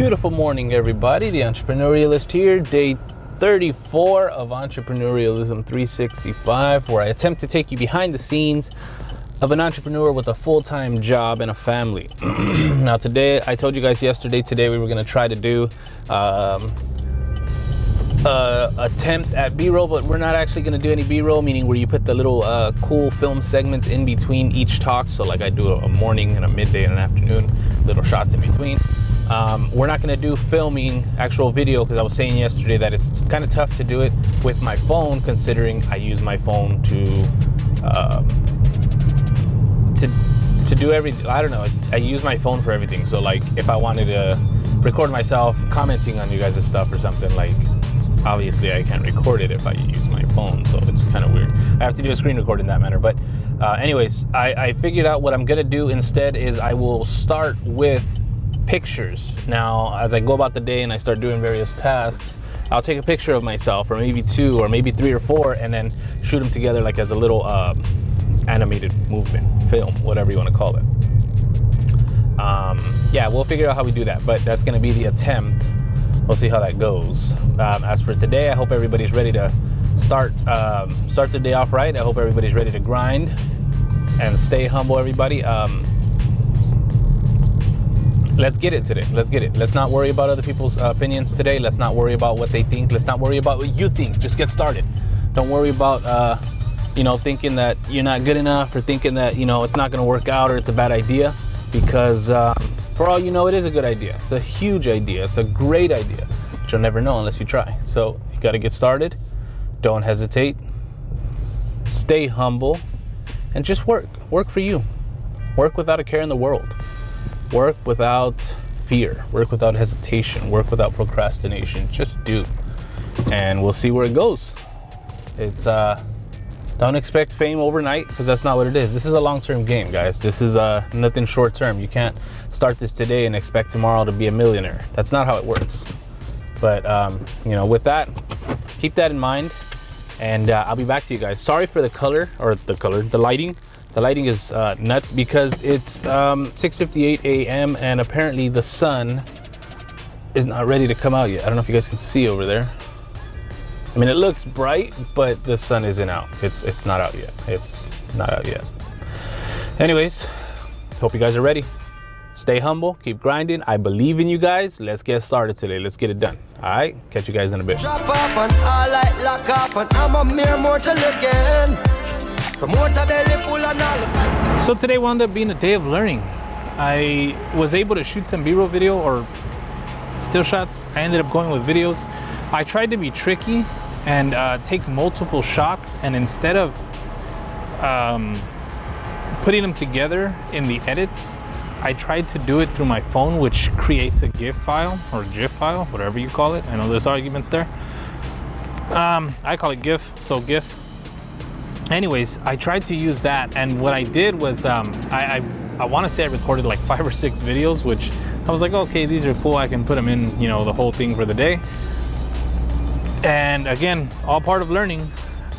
Beautiful morning, everybody. The Entrepreneurialist here, day 34 of Entrepreneurialism³⁶⁵, where I attempt to take you behind the scenes of an entrepreneur with a full-time job and a family. Now today, I told you guys yesterday, today we were going to try to do attempt at B-roll, but we're not actually going to do any B-roll, meaning where you put the little cool film segments in between each talk. So like I do a morning and a midday and an afternoon, little shots in between. We're not going to do filming actual video because I was saying yesterday that it's kind of tough to do it with my phone, considering I use my phone to do everything. I don't know, I use my phone for everything. So like if I wanted to record myself commenting on you guys' stuff or something, like obviously I can't record it if I use my phone, so it's kind of weird. I have to do a screen record in that manner. But anyways, I figured out what I'm gonna do instead is I will start with pictures. Now as I go about the day and I start doing various tasks, I'll take a picture of myself, or maybe two, or maybe three or four, and then shoot them together like as a little animated movement, film, whatever you want to call it. Yeah, we'll figure out how we do that, but that's going to be the attempt. We'll see how that goes. As for today, I hope everybody's ready to start the day off right. I hope everybody's ready to grind and stay humble, everybody. Let's get it today. Let's get it. Let's not worry about other people's opinions today. Let's not worry about what they think. Let's not worry about what you think. Just get started. Don't worry about thinking that you're not good enough, or thinking that it's not going to work out, or it's a bad idea, because for all you know, it is a good idea. It's a huge idea. It's a great idea, but you'll never know unless you try. So you got to get started. Don't hesitate. Stay humble, and just work. Work for you. Work without a care in the world. Work without fear. Work without hesitation. Work without procrastination. Just do, and we'll see where it goes. It's don't expect fame overnight, because that's not what it is. This is a long-term game, guys. This is nothing short-term. You can't start this today and expect tomorrow to be a millionaire. That's not how it works. But with that, keep that in mind, and I'll be back to you guys. Sorry for the lighting. The lighting is nuts because it's 6:58 a.m. and apparently the sun is not ready to come out yet. I don't know if you guys can see over there. I mean, it looks bright, but the sun isn't out. It's not out yet. It's not out yet. Anyways, hope you guys are ready. Stay humble, keep grinding. I believe in you guys. Let's get started today. Let's get it done. All right, catch you guys in a bit. Drop off and all light lock off, and I'm a mere mortal again. So today wound up being a day of learning. I was able to shoot some B-roll video or still shots. I ended up going with videos. I tried to be tricky and take multiple shots, and instead of putting them together in the edits, I tried to do it through my phone, which creates a GIF file or GIF file, whatever you call it. I know there's arguments there. I call it GIF, so GIF. Anyways, I tried to use that, and what I did was I want to say I recorded like 5 or 6 videos, which I was like, okay, these are cool. I can put them in, the whole thing for the day. And again, all part of learning.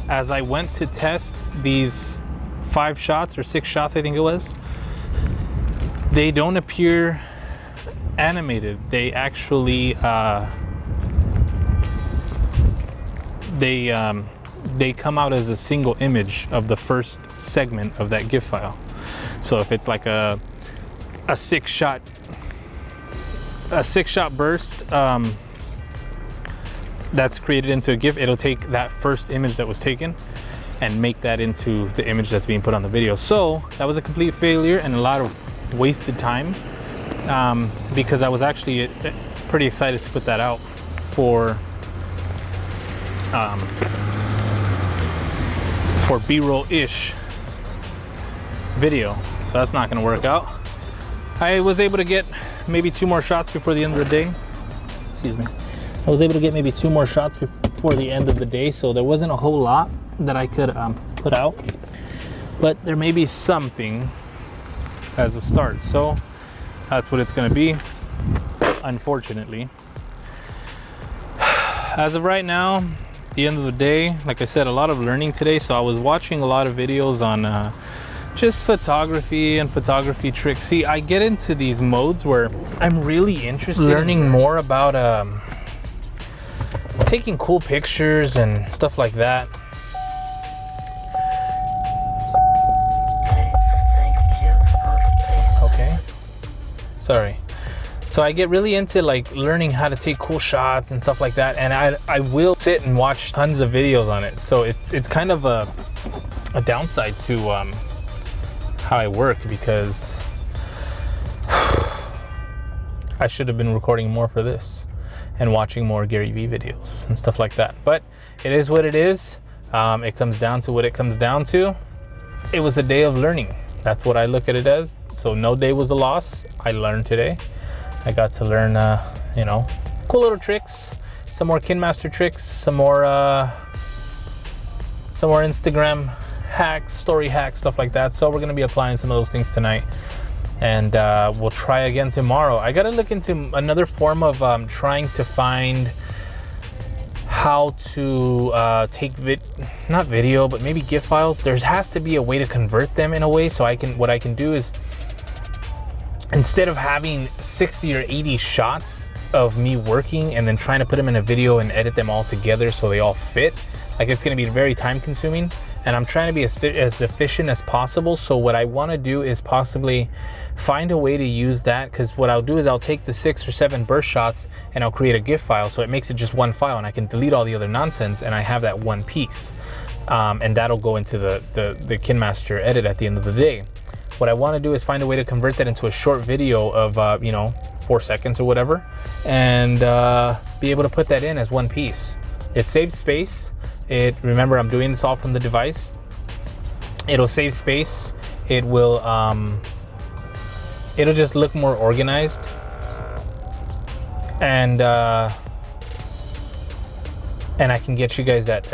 As I went to test these 5 shots or 6 shots, I think it was, they don't appear animated. They actually they come out as a single image of the first segment of that GIF file. So if it's like a 6-shot burst that's created into a GIF, it'll take that first image that was taken and make that into the image that's being put on the video. So that was a complete failure and a lot of wasted time, because I was actually pretty excited to put that out for B-roll-ish video. So that's not going to work out. I was able to get maybe 2 more shots before the end of the day. Excuse me. I was able to get maybe 2 more shots before the end of the day, so there wasn't a whole lot that I could put out, but there may be something as a start. So that's what it's going to be, unfortunately. As of right now, the end of the day, like I said, a lot of learning today. So I was watching a lot of videos on just photography and photography tricks. See, I get into these modes where I'm really interested in learning more about taking cool pictures and stuff like that. Okay, sorry. So I get really into like learning how to take cool shots and stuff like that, and I will sit and watch tons of videos on it. So it's kind of a downside to how I work, because I should have been recording more for this and watching more Gary Vee videos and stuff like that. But it is what it is. It comes down to what it comes down to. It was a day of learning. That's what I look at it as. So no day was a loss. I learned today. I got to learn, you know, cool little tricks, some more KinMaster tricks, some more Instagram hacks, story hacks, stuff like that. So we're gonna be applying some of those things tonight, and we'll try again tomorrow. I gotta look into another form of trying to find how to take not video, but maybe GIF files. There has to be a way to convert them in a way, so what I can do is, instead of having 60 or 80 shots of me working and then trying to put them in a video and edit them all together so they all fit, like, it's going to be very time consuming, and I'm trying to be as efficient as possible. So what I want to do is possibly find a way to use that, because what I'll do is I'll take the 6 or 7 burst shots and I'll create a GIF file, so it makes it just one file, and I can delete all the other nonsense, and I have that one piece, and that'll go into the KinMaster edit at the end of the day. What I want to do is find a way to convert that into a short video of, you know, 4 seconds or whatever, and be able to put that in as one piece. It saves space. Remember, I'm doing this all from the device. It'll save space. It will, it'll just look more organized, and I can get you guys that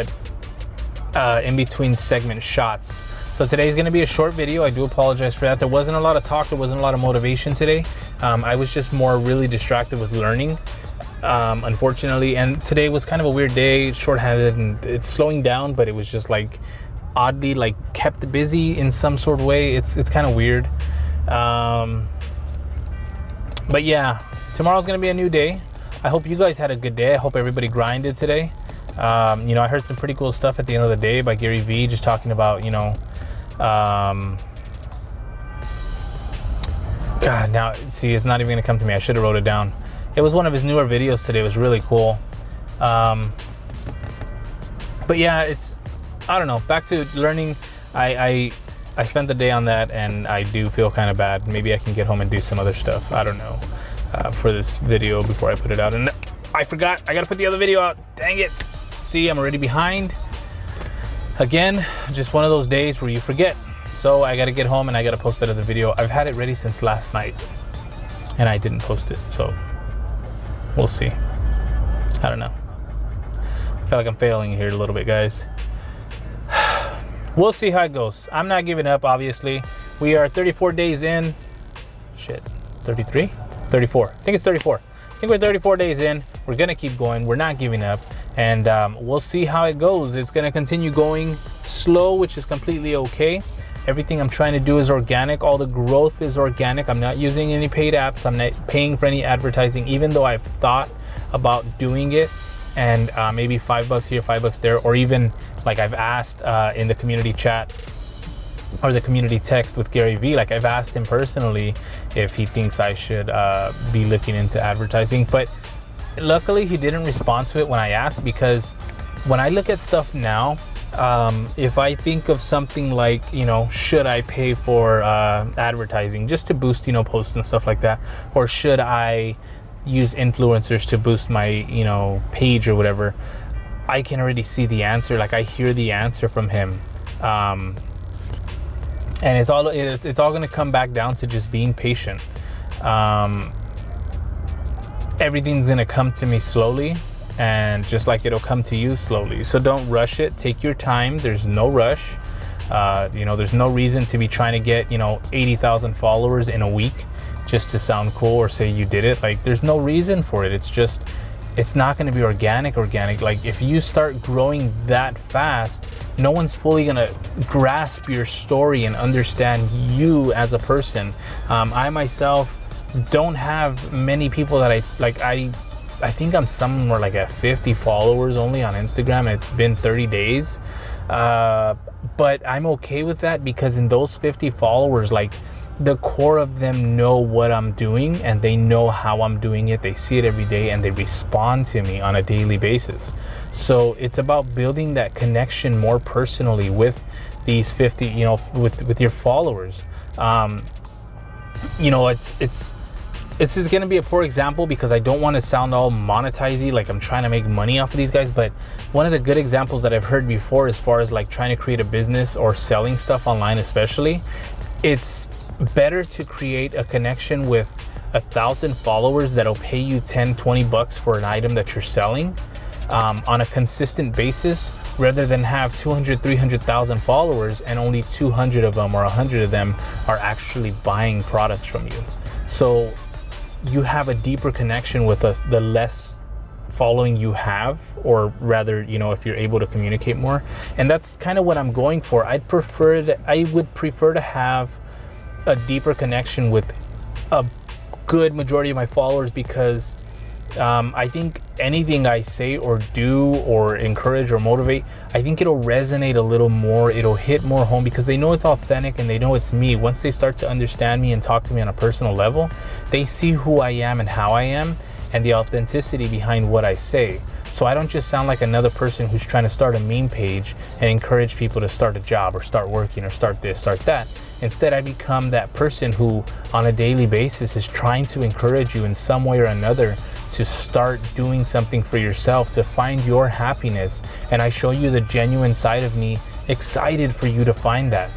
in between segment shots. So today's going to be a short video. I do apologize for that. There wasn't a lot of talk. There wasn't a lot of motivation today. I was just more really distracted with learning, unfortunately. And today was kind of a weird day, short-handed, and it's slowing down, but it was just like oddly like kept busy in some sort of way. It's kind of weird. But yeah, tomorrow's going to be a new day. I hope you guys had a good day. I hope everybody grinded today. You know, I heard some pretty cool stuff at the end of the day by Gary Vee, just talking about, you know, God, now, see, it's not even gonna come to me. I should have wrote it down. It was one of his newer videos today. It was really cool. But yeah, I don't know, back to learning. I spent the day on that, and I do feel kind of bad. Maybe I can get home and do some other stuff. I don't know, for this video before I put it out. And I forgot, I gotta put the other video out. Dang it. See, I'm already behind. Again, just one of those days where you forget. So I gotta get home and I gotta post that other video. I've had it ready since last night and I didn't post it, so we'll see. I don't know. I feel like I'm failing here a little bit, guys. We'll see how it goes. I'm not giving up, obviously. We are 34 days in. Shit, 33? 34. I think it's 34. I think we're 34 days in. We're gonna keep going. We're not giving up. And we'll see how it goes. It's gonna continue going slow, which is completely okay. Everything I'm trying to do is organic. All the growth is organic. I'm not using any paid apps. I'm not paying for any advertising, even though I've thought about doing it, and maybe $5 here, $5 there, or even like I've asked in the community chat or the community text with Gary Vee, like I've asked him personally if he thinks I should be looking into advertising. But luckily he didn't respond to it when I asked, because when I look at stuff now, if I think of something like, you know, should I pay for advertising just to boost, you know, posts and stuff like that, or should I use influencers to boost my, you know, page or whatever, I can already see the answer. Like, I hear the answer from him, and it's all going to come back down to just being patient. Everything's going to come to me slowly, and just like it'll come to you slowly. So don't rush it. Take your time. There's no rush. You know, there's no reason to be trying to get, you know, 80,000 followers in a week just to sound cool or say you did it. Like, there's no reason for it. It's just it's not going to be organic. Like if you start growing that fast, no one's fully going to grasp your story and understand you as a person. I myself don't have many people that I think I'm somewhere like at 50 followers only on Instagram, and it's been 30 days. But I'm okay with that, because in those 50 followers, like the core of them know what I'm doing, and they know how I'm doing it. They see it every day, and they respond to me on a daily basis. So it's about building that connection more personally with these 50, you know, with your followers. You know, this is going to be a poor example because I don't want to sound all monetizy, like I'm trying to make money off of these guys. But one of the good examples that I've heard before, as far as like trying to create a business or selling stuff online especially, it's better to create a connection with 1,000 followers that'll pay you 10, 20 bucks for an item that you're selling on a consistent basis, rather than have 200, 300,000 followers and only 200 of them or 100 of them are actually buying products from you. So you have a deeper connection with the less following you have, or rather, you know, if you're able to communicate more. And that's kind of what I'm going for. I would prefer to have a deeper connection with a good majority of my followers, because I think anything I say or do or encourage or motivate, I think it'll resonate a little more. It'll hit more home because they know it's authentic and they know it's me. Once they start to understand me and talk to me on a personal level, they see who I am and how I am and the authenticity behind what I say. So I don't just sound like another person who's trying to start a meme page and encourage people to start a job or start working or start this, start that. Instead, I become that person who on a daily basis is trying to encourage you in some way or another to start doing something for yourself, to find your happiness. And I show you the genuine side of me, excited for you to find that.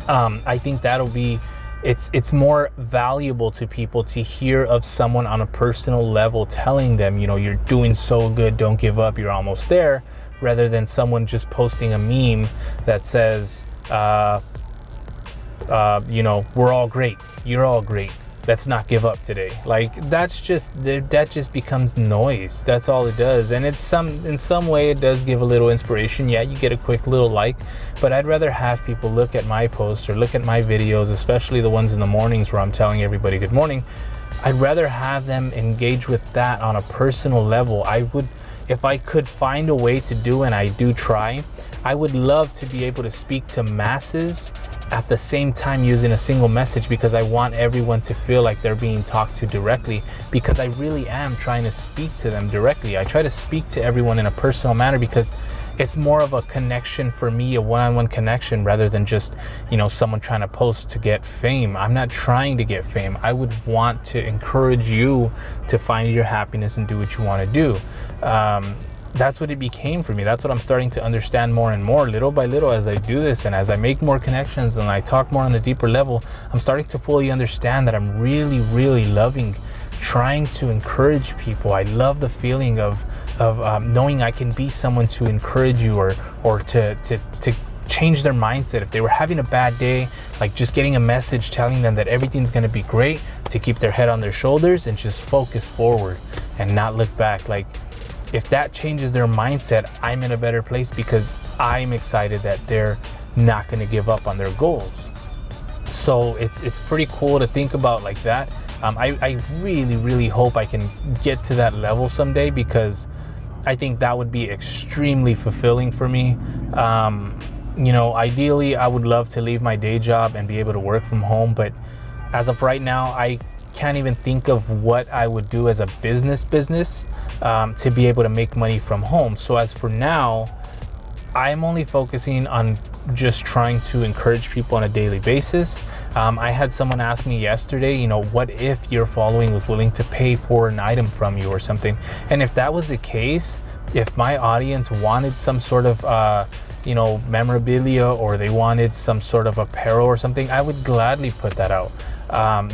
I think that'll be, it's more valuable to people to hear of someone on a personal level telling them, you know, you're doing so good, don't give up, you're almost there, rather than someone just posting a meme that says, you know, we're all great, you're all great, let's not give up today. Like that just becomes noise. That's all it does. And it's in some way it does give a little inspiration. Yeah, you get a quick little like, but I'd rather have people look at my posts or look at my videos, especially the ones in the mornings where I'm telling everybody good morning. I'd rather have them engage with that on a personal level. I would, if I could find a way to do, and I do try, I would love to be able to speak to masses at the same time using a single message, because I want everyone to feel like they're being talked to directly, because I really am trying to speak to them directly. I try to speak to everyone in a personal manner because it's more of a connection for me, a one-on-one connection, rather than just, you know, someone trying to post to get fame. I'm not trying to get fame. I would want to encourage you to find your happiness and do what you want to do. That's what it became for me. That's what I'm starting to understand more and more, little by little, as I do this and as I make more connections and I talk more on a deeper level. I'm starting to fully understand that I'm really, really loving trying to encourage people. I love the feeling of knowing I can be someone to encourage you or to change their mindset. If they were having a bad day, like just getting a message telling them that everything's going to be great, to keep their head on their shoulders and just focus forward and not look back. Like, if that changes their mindset, I'm in a better place because I'm excited that they're not going to give up on their goals. So it's pretty cool to think about like that. I really, really hope I can get to that level someday, because I think that would be extremely fulfilling for me. You know, ideally, I would love to leave my day job and be able to work from home. But as of right now, I can't even think of what I would do as a business to be able to make money from home. So as for now, I'm only focusing on just trying to encourage people on a daily basis. I had someone ask me yesterday, you know, what if your following was willing to pay for an item from you or something? And if that was the case, if my audience wanted some sort of you know, memorabilia, or they wanted some sort of apparel or something, I would gladly put that out.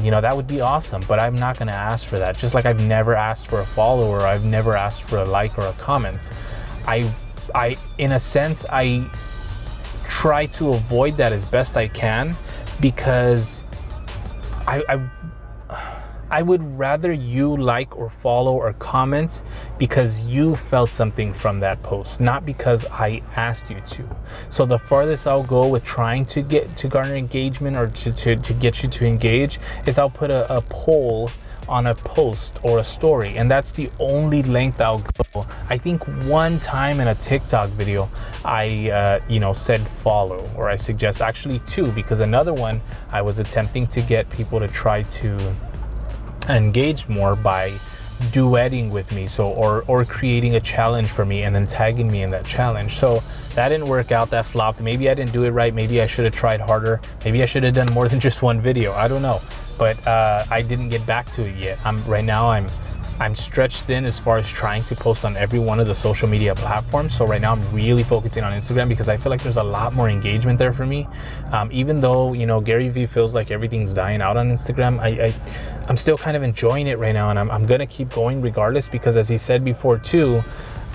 You know, that would be awesome, but I'm not going to ask for that. Just like I've never asked for a follower, I've never asked for a like or a comment. I in a sense, I try to avoid that as best I can, because I I would rather you like or follow or comment because you felt something from that post, not because I asked you to. So the farthest I'll go with trying to get to garner engagement or to get you to engage is I'll put a poll on a post or a story, and that's the only length I'll go. I think one time in a TikTok video I said follow, or I suggest actually two, because another one I was attempting to get people to try to engage more by duetting with me, so or creating a challenge for me and then tagging me in that challenge. So that didn't work out, that flopped. Maybe I didn't do it right, maybe I should have tried harder, maybe I should have done more than just one video, I don't know. But I didn't get back to it yet. Right now I'm stretched thin as far as trying to post on every one of the social media platforms. So right now I'm really focusing on Instagram because I feel like there's a lot more engagement there for me. Even though, Gary Vee feels like everything's dying out on Instagram, I'm still kind of enjoying it right now, and I'm gonna keep going regardless, because as he said before too,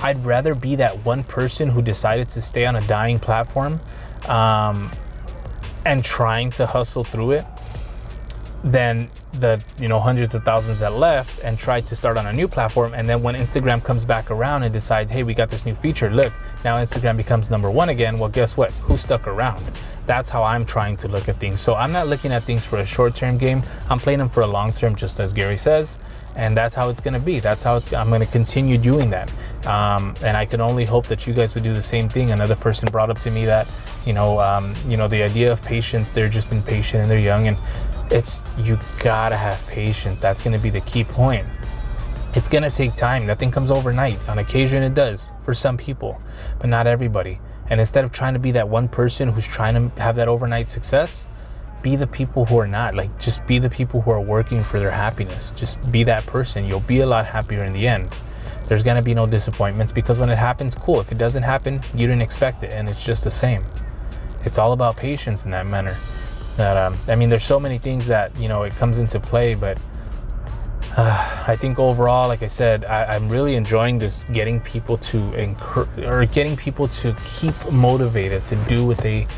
I'd rather be that one person who decided to stay on a dying platform and trying to hustle through it than the hundreds of thousands that left and tried to start on a new platform, and then when Instagram comes back around and decides, hey, we got this new feature, look, now Instagram becomes #1 again, well, guess what, who stuck around? That's how I'm trying to look at things. So I'm not looking at things for a short-term game, I'm playing them for a long-term, just as Gary says, and that's how it's going to be. That's how I'm going to continue doing that, and I can only hope that you guys would do the same thing. Another person brought up to me that the idea of patience, they're just impatient and they're young, and you gotta have patience. That's gonna be the key point. It's gonna take time. Nothing comes overnight. On occasion it does for some people, but not everybody. And instead of trying to be that one person who's trying to have that overnight success, be the people who are not. Just be the people who are working for their happiness. Just be that person. You'll be a lot happier in the end. There's gonna be no disappointments, because when it happens, cool. If it doesn't happen, you didn't expect it, and it's just the same. It's all about patience in that manner. There's so many things that it comes into play, but I think overall, like I said, I'm really enjoying this, getting people to keep motivated to do what they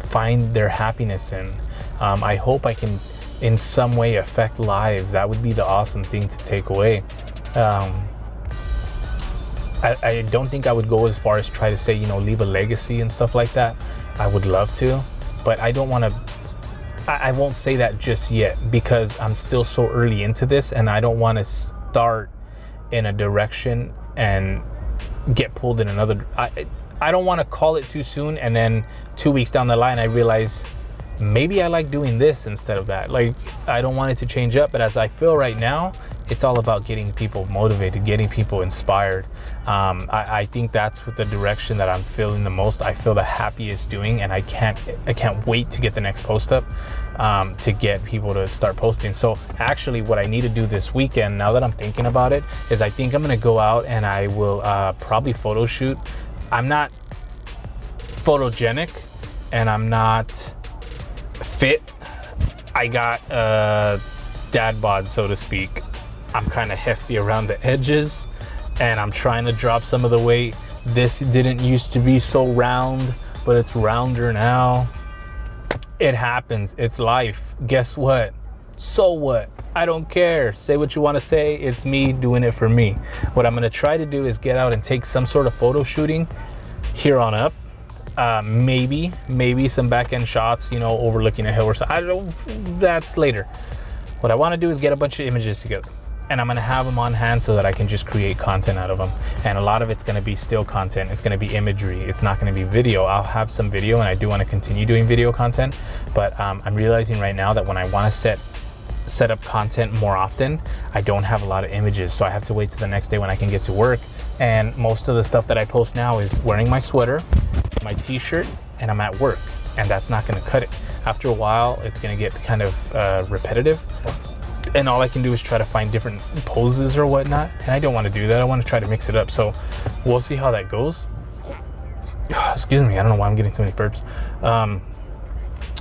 find their happiness in. I hope I can in some way affect lives. That would be the awesome thing to take away. I don't think I would go as far as try to say leave a legacy and stuff like that. I would love to, but I don't want to. I won't say that just yet, because I'm still so early into this, and I don't want to start in a direction and get pulled in another. I don't want to call it too soon, and then 2 weeks down the line I realize maybe I like doing this instead of that. I don't want it to change up, but as I feel right now, it's all about getting people motivated, getting people inspired. I think that's what the direction that I'm feeling the most. I feel the happiest doing, and I can't wait to get the next post up, to get people to start posting. So actually what I need to do this weekend, now that I'm thinking about it, is I think I'm gonna go out and I will probably photo shoot. I'm not photogenic and I'm not fit. I got dad bod, so to speak. I'm kind of hefty around the edges, and I'm trying to drop some of the weight. This didn't used to be so round, but it's rounder now. It happens. It's life. Guess what? So what? I don't care. Say what you want to say. It's me doing it for me. What I'm going to try to do is get out and take some sort of photo shooting here on up. Maybe some back end shots, overlooking a hill or something. I don't know. That's later. What I want to do is get a bunch of images together, and I'm gonna have them on hand so that I can just create content out of them. And a lot of it's gonna be still content. It's gonna be imagery. It's not gonna be video. I'll have some video, and I do want to continue doing video content, but I'm realizing right now that when I want to set up content more often, I don't have a lot of images, so I have to wait till the next day when I can get to work. And most of the stuff that I post now is wearing my sweater, my t-shirt, and I'm at work, and that's not gonna cut it. After a while, it's gonna get kind of repetitive, and all I can do is try to find different poses or whatnot, and I don't want to do that. I want to try to mix it up, so we'll see how that goes. Excuse me, I don't know why I'm getting so many burps.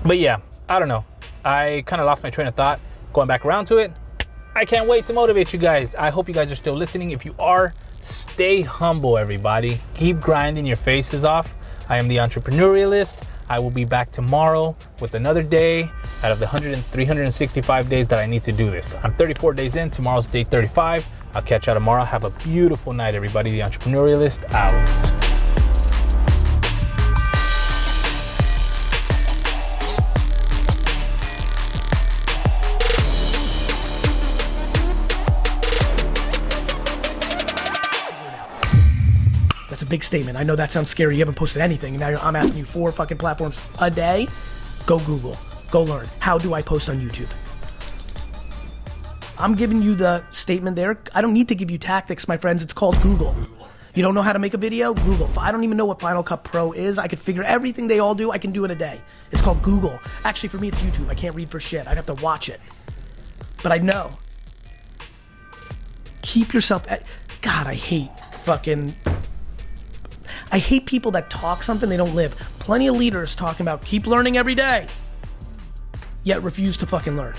But yeah, I don't know. I kind of lost my train of thought. Going back around to it, I can't wait to motivate you guys. I hope you guys are still listening. If you are, stay humble, everybody. Keep grinding your faces off. I am the Entrepreneurialist. I will be back tomorrow with another day out of the 365 days that I need to do this. I'm 34 days in. Tomorrow's day 35. I'll catch you tomorrow. Have a beautiful night, everybody. The Entrepreneurialist out. That's a big statement. I know that sounds scary. You haven't posted anything. And now I'm asking you 4 fucking platforms a day. Go Google. Go learn. How do I post on YouTube? I'm giving you the statement there. I don't need to give you tactics, my friends. It's called Google. You don't know how to make a video? Google. I don't even know what Final Cut Pro is. I could figure everything they all do. I can do in a day. It's called Google. Actually, for me, it's YouTube. I can't read for shit. I'd have to watch it. But I know. Keep yourself... God, I hate people that talk something they don't live. Plenty of leaders talking about keep learning every day, yet refuse to fucking learn.